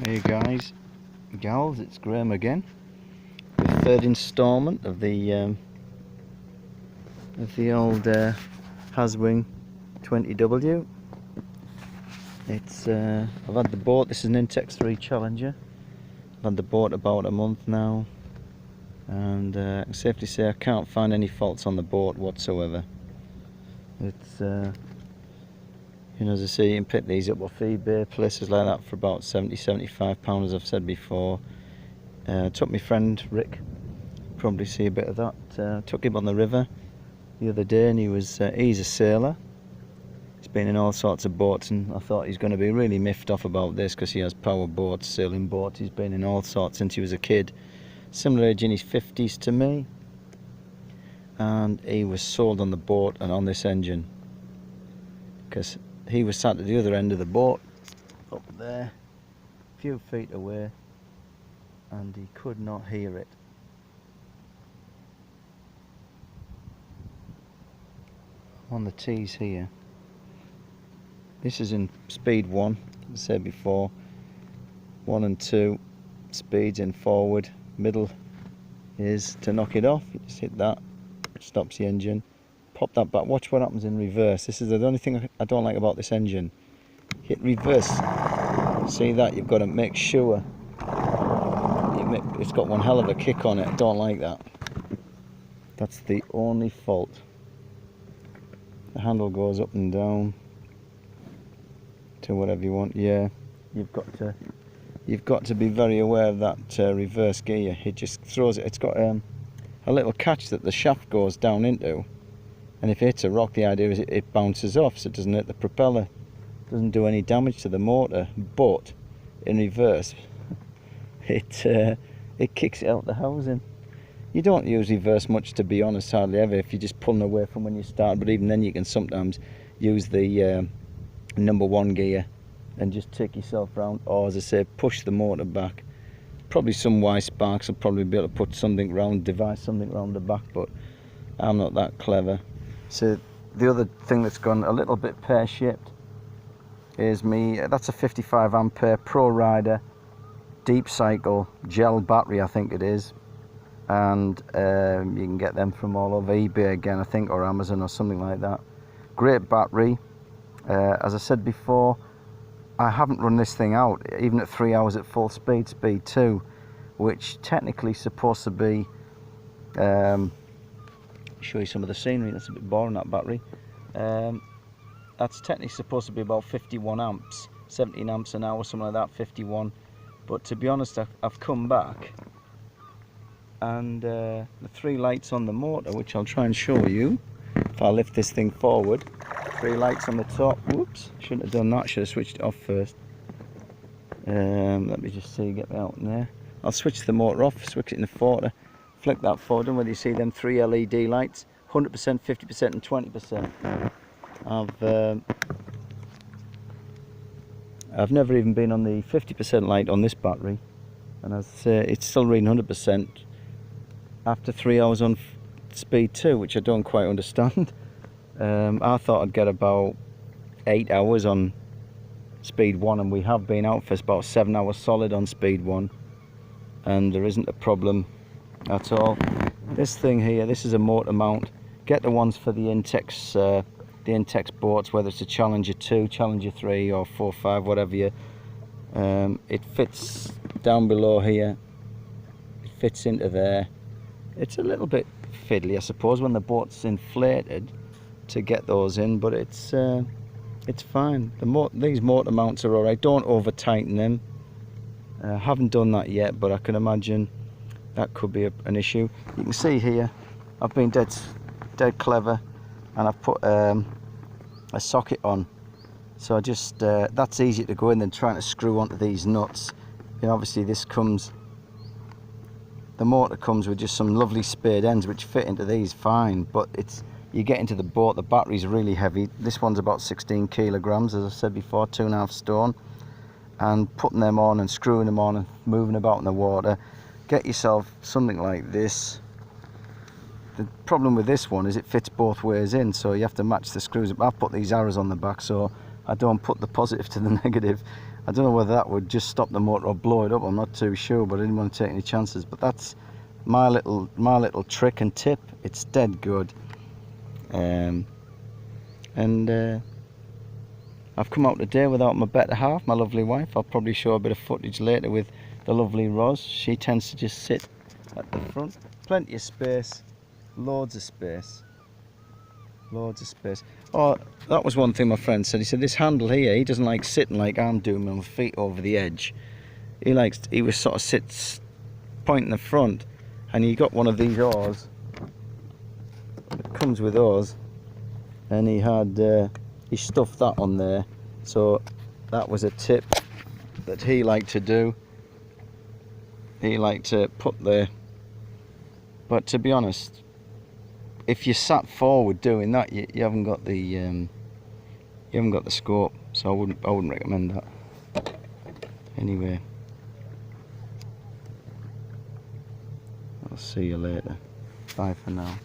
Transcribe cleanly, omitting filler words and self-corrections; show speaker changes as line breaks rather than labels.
Hey guys, gals, it's Graham again. The third instalment of the old Haswing 20W. It's I've had the boat. This is an intex 3 Challenger. I've had the boat about a month now, and I can safely say I can't find any faults on the boat whatsoever. It's you know, as I say, you can pick these up off eBay, places like that, for about £70–75, as I've said before. Took my friend Rick, probably see a bit of that. Took him on the river the other day, and he's a sailor. He's been in all sorts of boats, and I thought he's going to be really miffed off about this because he has power boats, sailing boats. He's been in all sorts since he was a kid, similar age, in his 50s to me, and he was sold on the boat and on this engine because he was sat at the other end of the boat, up there, a few feet away, and he could not hear it. On the T's here. This is in speed 1, as I said before. 1 and 2 speeds in forward. Middle is to knock it off. You just hit that, it stops the engine. Pop that back. Watch what happens in reverse. This is the only thing I don't like about this engine. Hit reverse. See that? You've got to make sure it's got one hell of a kick on it. I don't like that. That's the only fault. The handle goes up and down to whatever you want. Yeah, you've got to be very aware of that reverse gear. It just throws it. It's got a little catch that the shaft goes down into. And if it hits a rock, the idea is it bounces off, so it doesn't hit the propeller, doesn't do any damage to the motor. But in reverse, it kicks it out the housing. You don't use reverse much, to be honest, hardly ever, if you're just pulling away from when you start. But even then, you can sometimes use the number 1 gear and just take yourself round, or as I say, push the motor back. Probably some wise sparks will probably be able to put something round, devise something round the back, but I'm not that clever. So the other thing that's gone a little bit pear-shaped is that's a 55 ampere Pro Rider deep cycle gel battery, I think it is, and you can get them from all over eBay again, I think, or Amazon or something like that. Great battery. As I said before, I haven't run this thing out even at 3 hours at full speed, speed 2, which technically is supposed to be show you some of the scenery. That's a bit boring, that battery. That's technically supposed to be about 51 amps, 17 amps an hour, something like that, 51. But to be honest, I've come back, and the 3 lights on the motor, which I'll try and show you if I lift this thing forward. 3 lights on the top. Whoops, shouldn't have done that, should have switched it off first. Let me just see, get me out in there. I'll switch the motor off, switch it in the forward, flick that forward, and whether you see them 3 LED lights, 100%, 50% and 20%. I've never even been on the 50% light on this battery, and as I say, it's still reading 100% after 3 hours on speed 2, which I don't quite understand. I thought I'd get about 8 hours on speed 1, and we have been out for about 7 hours solid on speed 1, and there isn't a problem at all. This thing here, this is a motor mount. Get the ones for the intex boats, whether it's a Challenger 2, Challenger 3 or 4, 5, whatever you. It fits down below here. It fits into there. It's a little bit fiddly, I suppose, when the boat's inflated to get those in, but it's fine. These motor mounts are alright. Don't over tighten them. Haven't done that yet, but I can imagine that could be an issue. You can see here, I've been dead clever, and I've put a socket on. So I just that's easier to go in than trying to screw onto these nuts. You know, obviously the motor comes with just some lovely spade ends which fit into these fine, but you get into the boat, the battery's really heavy. This one's about 16 kilograms, as I said before, 2.5 stone. And putting them on and screwing them on and moving about in the water, get yourself something like this. The problem with this one is it fits both ways in, so you have to match the screws. I've put these arrows on the back so I don't put the positive to the negative, I don't know whether that would just stop the motor or blow it up. I'm not too sure, but I didn't want to take any chances. But that's my little trick and tip. It's dead good. I've come out today without my better half, my lovely wife. I'll probably show a bit of footage later with the lovely Roz. She tends to just sit at the front. Plenty of space, loads of space, loads of space. Oh, that was one thing my friend said. He said this handle here, he doesn't like sitting like I'm doing with my feet over the edge. He was sort of sits pointing the front, and he got one of these oars. It comes with oars, and he stuffed that on there. So that was a tip that he liked to do. He liked to put there. But to be honest, if you sat forward doing that, you haven't got the scope. So I wouldn't recommend that. Anyway, I'll see you later. Bye for now.